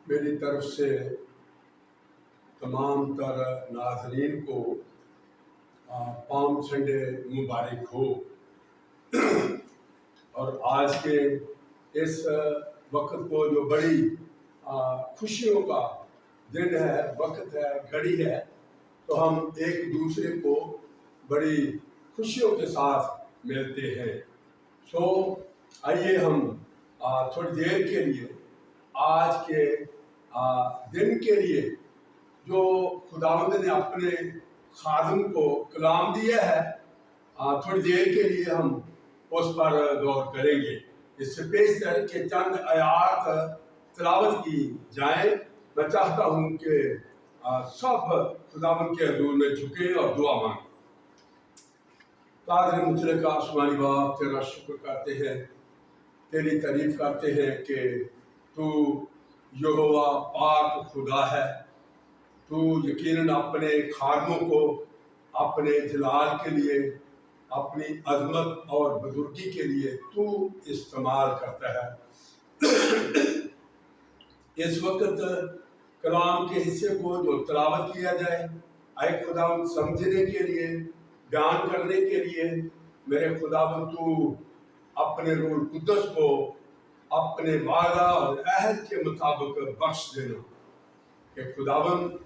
میری طرف سے تمام تر ناظرین کو پام سنڈے مبارک ہو۔ اور آج کے اس وقت کو جو بڑی خوشیوں کا دن ہے، وقت ہے، گھڑی ہے، تو ہم ایک دوسرے کو بڑی خوشیوں کے ساتھ ملتے ہیں۔ آئیے ہم تھوڑی دیر کے لیے آج کے دن کے لیے جو خداوند نے اپنے خادم کو کلام دیا ہے، تھوڑی دیر کے لیے ہم اس پر غور کریں گے۔ اس سے پیشتر کہ چند آیات تلاوت کی جائیں، میں چاہتا ہوں کہ سب خداوند کے حضور میں جھکیں اور دعا مانگیں۔ قادر مطلق آسمانی باپ، تیرا شکر کرتے ہیں، تیری تعریف کرتے ہیں کہ تو یہوہ پاک خدا ہے۔ تو یقیناً اپنے خادموں کو اپنے جلال کے لیے، اپنی عظمت اور بزرگی کے لیے تو استعمال کرتا ہے۔ اس وقت کلام کے حصے کو جو تلاوت کیا جائے، اے خداوند سمجھنے کے لیے، بیان کرنے کے لیے، میرے خداوند تو اپنے روح القدس کو اپنے وعدہ اور عہد کے مطابق بخش دینا کہ خداوند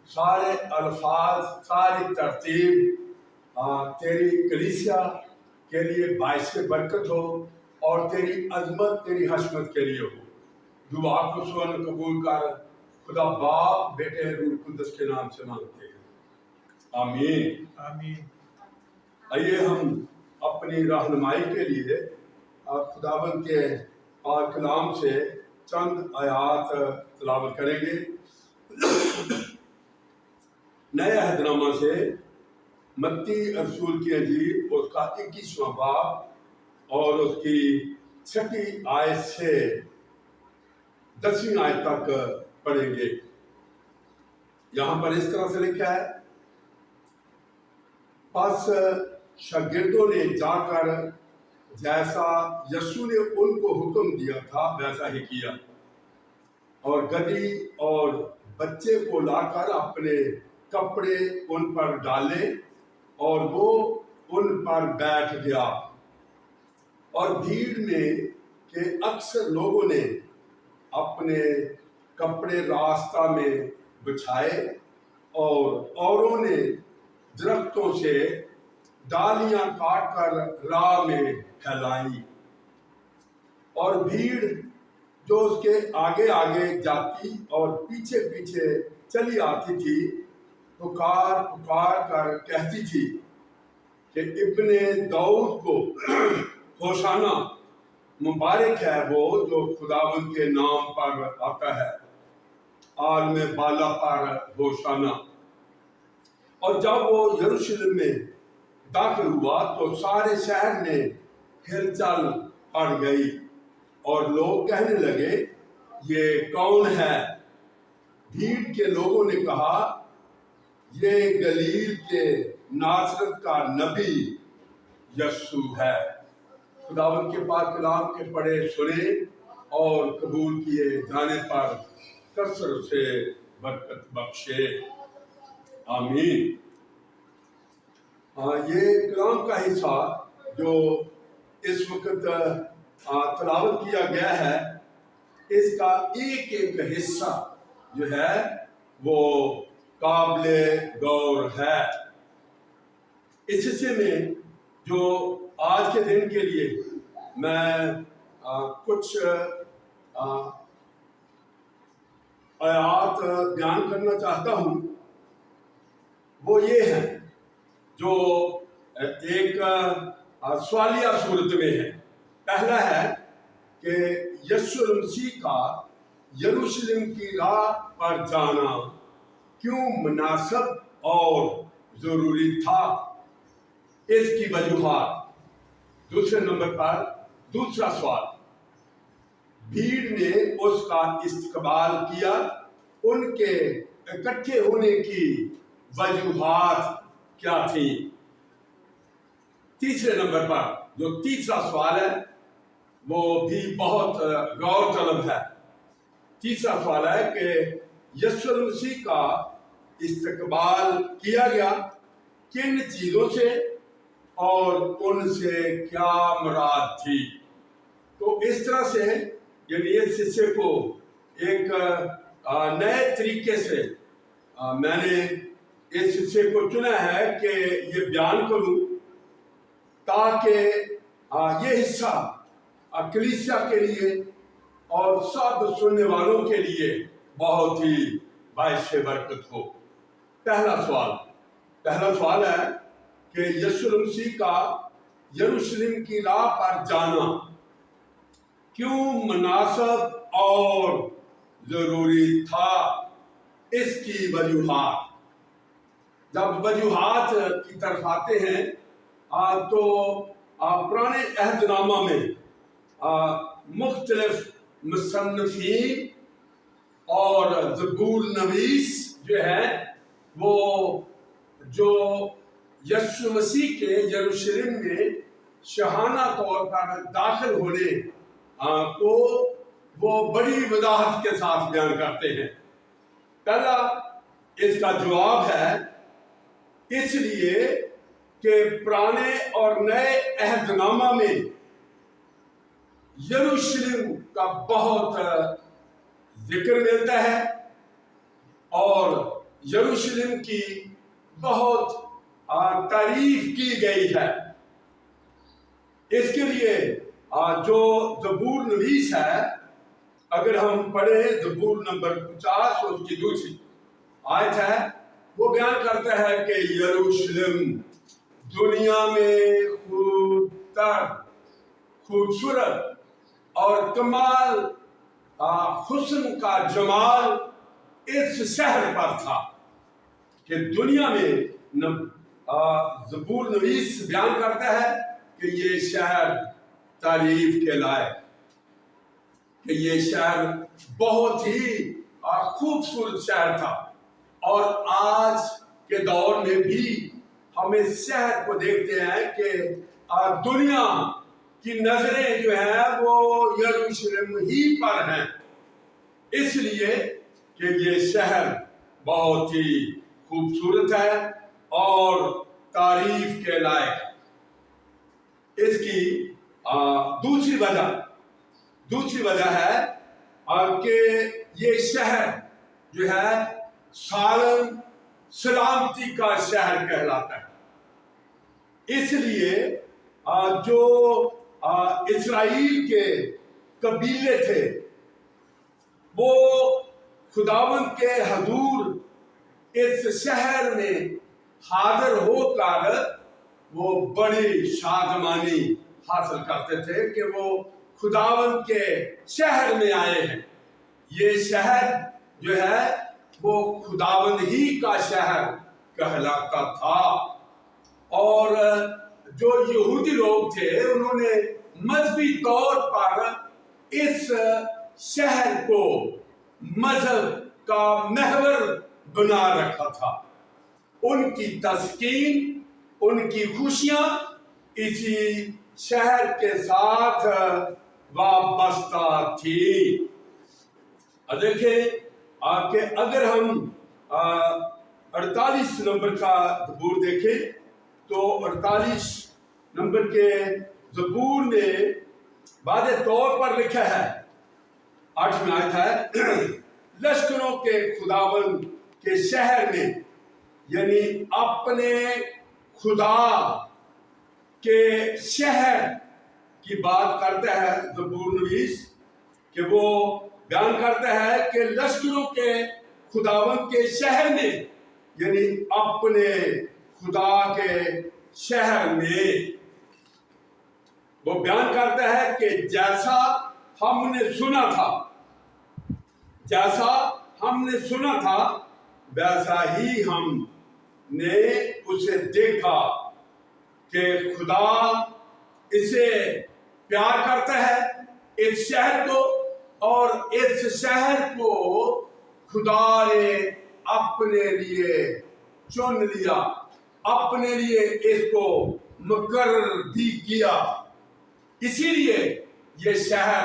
سارے الفاظ، ساری ترتیب تیری کلیسیا کے لیے باعث برکت ہو اور تیری عظمت، تیری حشمت کے لیے ہو۔ دعا کو سن قبول کر، خدا باپ، بیٹے، روح القدس کے نام سے مانگتے ہیں، آمین۔ آمین۔ آئیے ہم اپنی رہنمائی کے لیے خداوند کے پاک کلام سے چند آیات تلاوت کریں گے۔ نئے عہد نامہ سے متی رسول کی انجیل، اس کا 21واں باب اور اس کی 6 آیت سے 10 آیت تک پڑھیں گے۔ یہاں پر اس طرح سے لکھا ہے، پس شاگردوں نے جا کر جیسا یسوع نے ان کو حکم دیا تھا ویسا ہی کیا، اور گدھی اور بچے کو لا کر اپنے کپڑے ان پر ڈالے، اور وہ ان پر بیٹھ گیا۔ اور بھیڑ میں کے اکثر لوگوں نے اپنے کپڑے راستہ میں بچھائے، اور اوروں نے درختوں سے ڈالیاں کاٹ کر راہ میں پھیلائیں، اور بھیڑ جو اس کے آگے آگے جاتی اور پیچھے پیچھے چلی آتی تھی، پکار پکار کر کہتی تھی کہ ابن داؤد کو ہوشانہ، مبارک ہے وہ جو خداوند کے نام پر آتا ہے، عالم بالا پر ہوشانہ۔ اور جب وہ یروشلم میں داخل ہوا تو سارے شہر میں ہلچل پڑ گئی، اور لوگ کہنے لگے، یہ کون ہے؟ بھیڑ کے لوگوں نے کہا، یہ گلیل کے ناصرت کا نبی یسوع ہے۔ خداوند کے پاک کلام کے پڑھے سنے اور قبول کیے جانے پر کثرت سے برکت بخشے، آمین۔ یہ کلام کا حصہ جو اس وقت تلاوت کیا گیا ہے، اس کا ایک ایک حصہ جو ہے وہ قابل غور ہے۔ اس حصے میں جو آج کے دن کے لیے میں کچھ آیات بیان کرنا چاہتا ہوں، وہ یہ ہے جو ایک سوالیہ صورت میں ہے۔ پہلا ہے کہ یسوع مسیح کا یروشلم کی راہ پر جانا کیوں مناسب اور ضروری تھا، اس کی وجوہات۔ دوسرے نمبر پر دوسرا سوال، بھیڑ نے اس کا استقبال کیا، ان کے اکٹھے ہونے کی وجوہات کیا تھی۔ تیسرے نمبر پر جو تیسرا سوال ہے وہ بھی بہت غور طلب ہے، تیسرا سوال ہے کہ یسوع مسیح کا استقبال کیا گیا کن چیزوں سے اور ان سے کیا مراد تھی؟ تو اس طرح سے یعنی اس حصے کو ایک نئے طریقے سے میں نے اس حصے کو چنا ہے کہ یہ بیان کروں تاکہ یہ حصہ کلیسیا کے لیے اور سب سننے والوں کے لیے بہت ہی باعث برکت ہو۔ پہلا سوال ہے کہ یسوع مسیح کا یروشلم کی راہ پر جانا کیوں مناسب اور ضروری تھا؟ اس کی وجوہات، جب وجوہات کی طرف آتے ہیں تو پرانے عہد نامہ میں مختلف مصنفین اور زبور نویس جو ہیں وہ جو یسوع مسیح کے یروشلم میں شاہانہ طور پر داخل ہونے کو وہ بڑی وضاحت کے ساتھ بیان کرتے ہیں۔ پہلا اس کا جواب ہے اس لیے کہ پرانے اور نئے عہد نامہ میں یروشلم کا بہت ذکر ملتا ہے اور یروشلم کی بہت تعریف کی گئی ہے۔ اس کے لیے جو زبور نویس ہے، اگر ہم پڑھیں زبور نمبر 50 اور اس کی دوسری آیت ہے، وہ بیان کرتا ہے کہ یروشلم دنیا میں خوبصورت اور کمال حسن کا جمال اس شہر پر تھا کہ دنیا میں زبور نویس بیان کرتا ہے کہ یہ شہر تعریف کے لائق، کہ یہ شہر بہت ہی خوبصورت شہر تھا۔ اور آج کے دور میں بھی ہم اس شہر کو دیکھتے ہیں کہ دنیا کی نظریں جو ہیں وہ یروشلم ہی پر ہیں، اس لیے کہ یہ شہر بہت ہی خوبصورت ہے اور تعریف کے لائق۔ اس کی دوسری وجہ ہے کہ یہ شہر جو ہے سلامتی کا شہر کہلاتا ہے۔ اس لیے جو اسرائیل کے قبیلے تھے وہ خداوند کے حضور اس شہر میں حاضر ہو کر وہ بڑی شادمانی حاصل کرتے تھے کہ وہ خداوند کے شہر میں آئے ہیں۔ یہ شہر جو ہے وہ خداوند ہی کا شہر کہلاتا تھا، اور جو یہودی لوگ تھے انہوں نے مذہبی طور پر اس شہر کو مذہب کا محور بنا رکھا تھا۔ ان کی تسکین، ان کی خوشیاں اسی شہر کے ساتھ وابستہ تھی۔ دیکھیں کہ اگر ہم 48 نمبر کا زبور دیکھیں تو 48 نمبر کے زبور میں واضح طور پر لکھا ہے، 8 آیت ہے، لشکروں کے خداوند کے شہر میں، یعنی اپنے خدا کے شہر کی بات کرتا ہے زبور نویس، کہ وہ بیان کرتا ہے کہ لشکروں کے خداوند کے شہر میں، یعنی اپنے خدا کے شہر میں۔ وہ بیان کرتا ہے کہ جیسا ہم نے سنا تھا ویسا ہی ہم نے اسے دیکھا کہ خدا اسے پیار کرتا ہے، اس شہر کو، اور اس شہر کو خدا نے اپنے لیے چن لیا، اپنے لیے اس کو مقرر بھی کیا۔ اسی لیے یہ شہر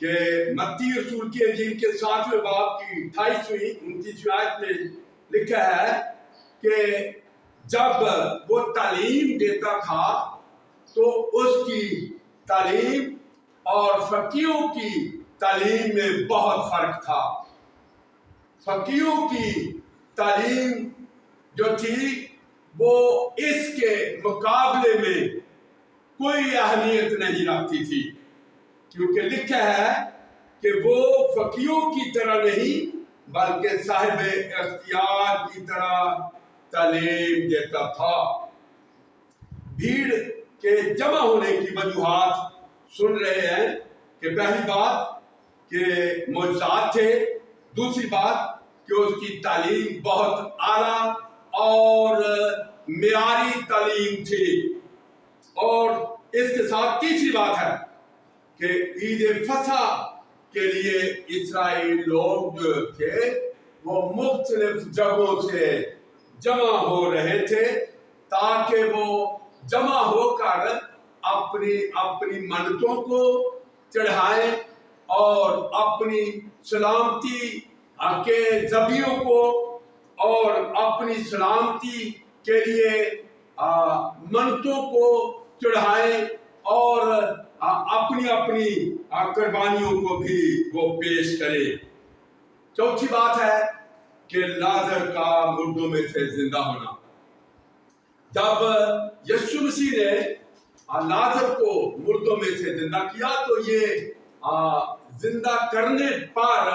کہ متی رسول کی انجیل کے 7ویں باب کی 28ویں 29ویں آیت میں لکھا ہے کہ جب وہ تعلیم دیتا تھا تو اس کی تعلیم اور فقیہوں کی تعلیم میں بہت فرق تھا۔ فقیہوں کی تعلیم جو تھی وہ اس کے مقابلے میں کوئی اہمیت نہیں رکھتی تھی، کیونکہ لکھا ہے کہ وہ فقیہوں کی طرح نہیں بلکہ صاحب اختیار کی طرح تعلیم دیتا تھا۔ بھیڑ کے جمع ہونے کی وجوہات سن رہے ہیں کہ پہلی بات کہ معجزات تھے، دوسری بات کہ اس کی تعلیم بہت اعلیٰ اور معیاری تعلیم تھی، اور اس کے ساتھ تیسری بات ہے کہ عید فصح کے لیے اسرائیل لوگ جو تھے وہ مختلف جگہوں سے جمع ہو رہے تھے تاکہ وہ جمع ہو کر اپنی اپنی منتوں کو چڑھائیں اور اپنی سلامتی کے ذبیحوں کو اور اپنی سلامتی کے لیے منتوں کو چڑھائیں اور اپنی اپنی قربانیوں کو بھی وہ پیش کرے۔ چوتھی بات ہے کہ لازر کا مردوں میں سے زندہ ہونا۔ جب یسوع مسیح نے لازر کو مردوں میں سے زندہ کیا تو یہ زندہ کرنے پر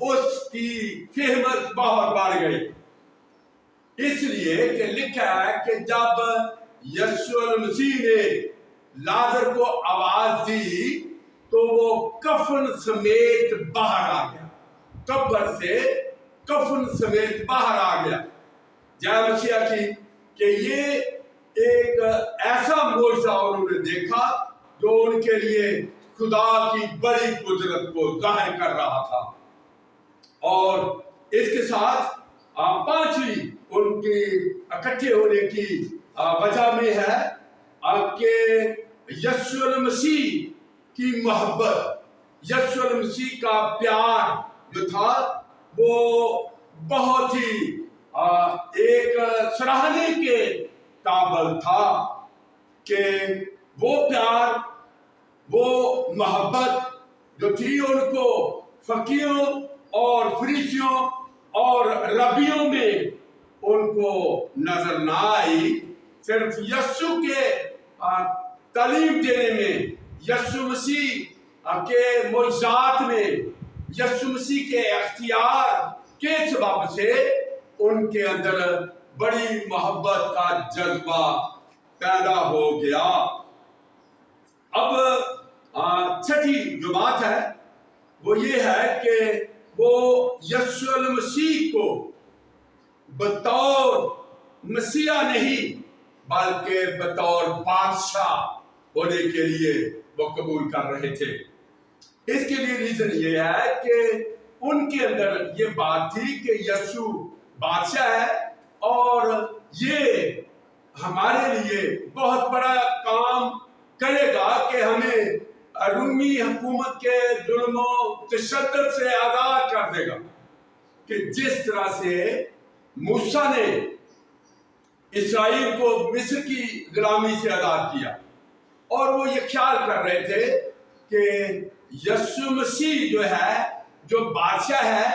اس کی فہمت بہت بڑھ گئی، اس لیے کہ لکھا ہے کہ جب یسوع مسیح نے لازر کو آواز دی تو وہ کفن سمیت باہر آ گیا، قبر سے کفن سمیت باہر آ گیا۔ جے مسیح کی کہ یہ ایک ایسا معجزہ انہوں نے دیکھا جو ان کے لیے خدا کی بڑی قدرت کو ظاہر کر رہا تھا۔ اور اس کے ساتھ پانچویں ان کی اکٹھے ہونے کی وجہ میں ہے کہ یسوع مسیح کی محبت، یسوع مسیح کا پیار جو تھا وہ بہت ہی ایک سراہنے کے قابل تھا کہ وہ پیار، وہ محبت جو تھی ان کو فقیہوں اور فریسیوں اور ربیوں میں ان کو نظر نہ آئی، صرف یسوع کے تعلیم دینے میں، یسوع مسیح کے معجزات میں، یسوع مسیح کے اختیار کے سبب سے ان کے اندر بڑی محبت کا جذبہ پیدا ہو گیا۔ اب چھٹی جو بات ہے وہ یہ ہے کہ وہ یسوع مسیح کو بطور مسیح نہیں بلکہ بطور بادشاہ ہونے کے لیے وہ قبول کر رہے تھے۔ اس کے لیے ریزن یہ ہے کہ ان کے اندر یہ بات تھی کہ یسوع بادشاہ ہے اور یہ ہمارے لیے بہت بڑا کام کرے گا کہ ہمیں رومی حکومت کے ظلم و تشدد سے آزاد کر دے گا، کہ جس طرح سے موسیٰ نے اسرائیل کو مصر کی غلامی سے آزاد کیا، اور وہ یہ خیال کر رہے تھے کہ یسوع مسیح جو ہے، جو بادشاہ ہے،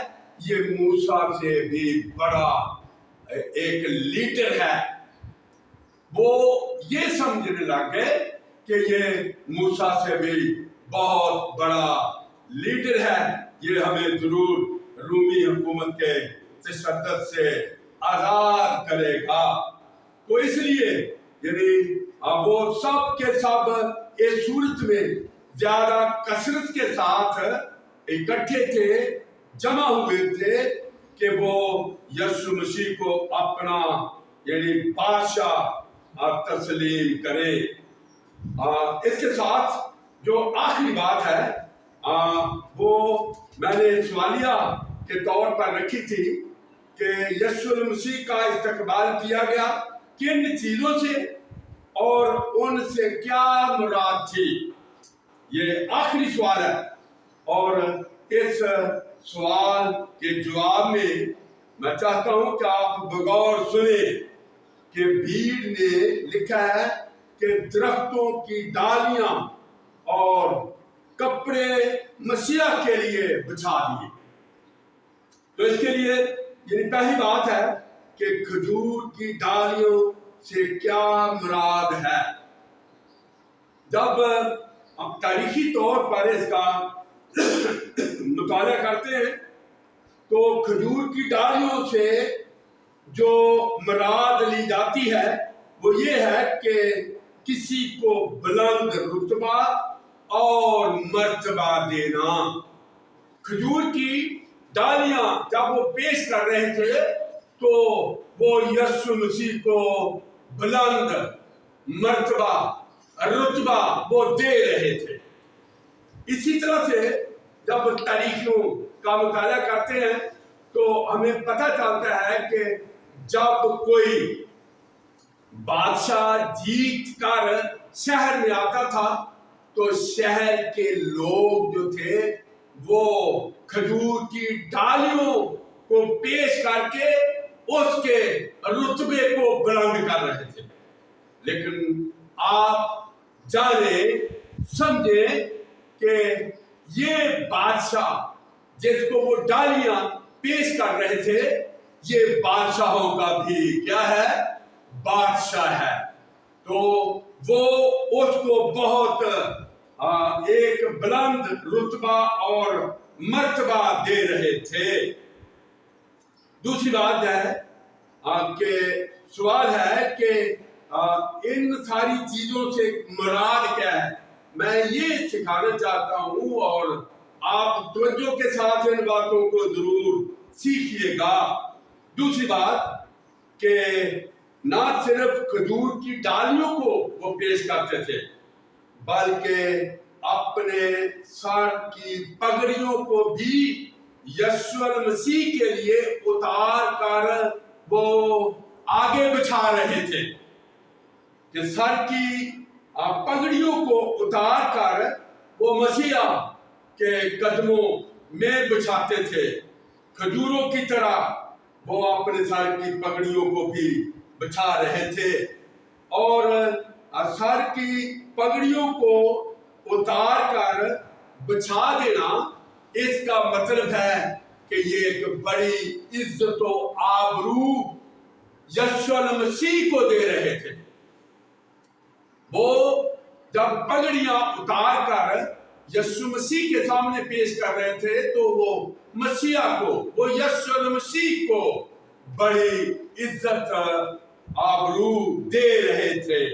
یہ موسیٰ سے بھی بڑا ایک لیڈر ہے۔ وہ یہ سمجھنے لگ گئے کہ یہ موسیٰ سے بھی بہت بڑا لیڈر ہے، یہ ہمیں ضرور رومی حکومت کے تشدد سے آزاد کرے گا۔ تو اس لیے یعنی وہ سب کے سب اس صورت میں زیادہ کثرت کے ساتھ اکٹھے تھے، جمع ہوئے تھے کہ وہ یسوع مسیح کو اپنا یعنی بادشاہ تسلیم کرے۔ اس کے ساتھ جو آخری بات ہے وہ میں نے سوالیہ کے طور پر رکھی تھی کہ یسوع مسیح کا استقبال کیا گیا کن چیزوں سے اور ان سے کیا مراد تھی۔ یہ آخری سوال ہے، اور اس سوال کے جواب میں چاہتا ہوں کہ آپ بغور سنیں کہ بھیڑ نے لکھا ہے کہ درختوں کی ڈالیاں اور کپڑے مسیح کے لیے بچھا دیے۔ تو اس کے لیے یعنی پہلی بات ہے کہ کھجور کی ڈالیوں سے کیا مراد ہے۔ جب ہم تاریخی طور پر اس کا مطالعہ کرتے ہیں تو کھجور کی ڈالیوں سے جو مراد لی جاتی ہے وہ یہ ہے کہ کسی کو بلند رتبہ اور مرتبہ دینا۔ کھجور کی ڈالیاں جب وہ پیش کر رہے تھے تو وہ یسوع مسیح کو بلند مرتبہ رتبہ وہ دے رہے تھے۔ اسی طرح سے جب تاریخوں کا مطالعہ کرتے ہیں تو ہمیں پتہ چلتا ہے کہ جب کوئی بادشاہ جیت کر شہر میں آتا تھا تو شہر کے لوگ جو تھے وہ کھجور کی ڈالیوں کو پیش کر کے اس کے رتبے کو بلند کر رہے تھے۔ لیکن آپ جانیں سمجھیں کہ یہ بادشاہ جس کو وہ ڈالیاں پیش کر رہے تھے یہ بادشاہوں کا بھی کیا ہے؟ بادشاہ ہے۔ تو وہ اس کو بہت ایک بلند رتبہ اور مرتبہ دے رہے تھے۔ دوسری بات ہے کہ سوال ہے کہ ان ساری چیزوں سے مراد کیا ہے۔ میں یہ سکھانا چاہتا ہوں اور آپ توجہ کے ساتھ ان باتوں کو ضرور سیکھیے گا۔ دوسری بات کہ نہ صرف کھجور کی ڈالیوں کو وہ پیش کرتے تھے بلکہ اپنے سر کی پگڑیوں کو بھی یسوع مسیح کے لیے اتار کر وہ آگے بچھا رہے تھے، کہ سر کی پگڑیوں کو اتار کر وہ مسیح کے قدموں میں بچھاتے تھے۔ کھجوروں کی طرح وہ اپنے سر کی پگڑیوں کو بھی بچھا رہے تھے، اور سر کی پگڑیوں کو اتار کر بچھا دینا اس کا مطلب ہے کہ یہ ایک بڑی عزت و آبرو یسوع مسیح کو دے رہے تھے۔ وہ جب پگڑیاں اتار کر یسوع مسیح کے سامنے پیش کر رہے تھے تو وہ مسیح کو، وہ یسوع مسیح کو بڑی عزت آبرو دے رہے تھے۔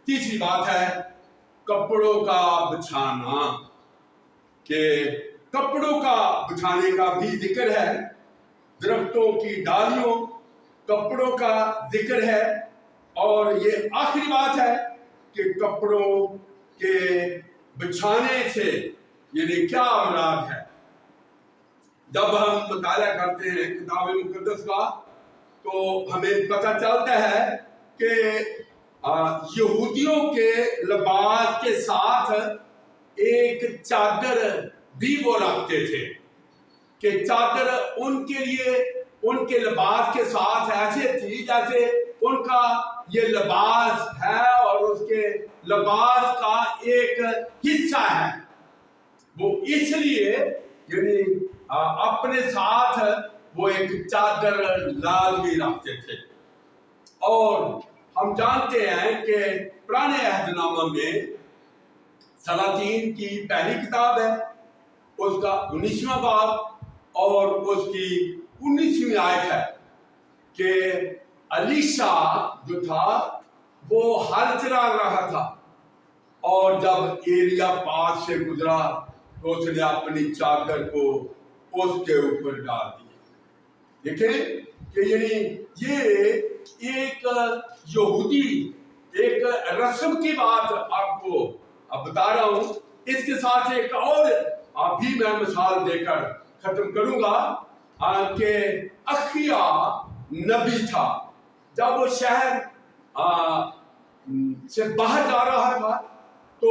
تیسری بات ہے کپڑوں کا بچھانا، کہ کپڑوں کا بچھانے کا بھی ذکر ہے۔ درختوں کی ڈالیوں کپڑوں کا ذکر ہے، اور یہ آخری بات ہے کہ کپڑوں کے بچھانے سے یعنی کیا مراد ہے۔ جب ہم مطالعہ کرتے ہیں کتاب مقدس کا تو ہمیں پتہ چلتا ہے کہ یہودیوں کے لباس کے ساتھ ایک چادر بھی وہ رکھتے تھے، کہ چادر ان کے لیے ان کے لباس کے ساتھ ایسے تھی جیسے ان کا یہ لباس ہے اور اس کے لباس کا ایک حصہ ہے۔ وہ اس لیے یعنی اپنے ساتھ وہ ایک چادر لازمی رکھتے تھے۔ اور ہم جانتے ہیں کہ پرانے عہد نامہ میں سلاطین کی پہلی کتاب ہے، اس کا 19واں باب اور اس کی 19ویں آیت ہے کہ الیشا جو تھا وہ ہل چلا رہا تھا، اور جب ایلیا پاس سے گزرا تو اس نے اپنی چادر کو اس کے اوپر ڈال دیا۔ دیکھیں کہ یعنی یہ ایک یہودی ایک رسم کی بات آپ کو بتا رہا ہوں۔ اس کے ساتھ ایک اور بھی میں مثال دے کر ختم کروں گا کہ اخیا نبی تھا، جب وہ شہر سے باہر جا رہا تھا تو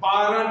12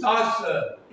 10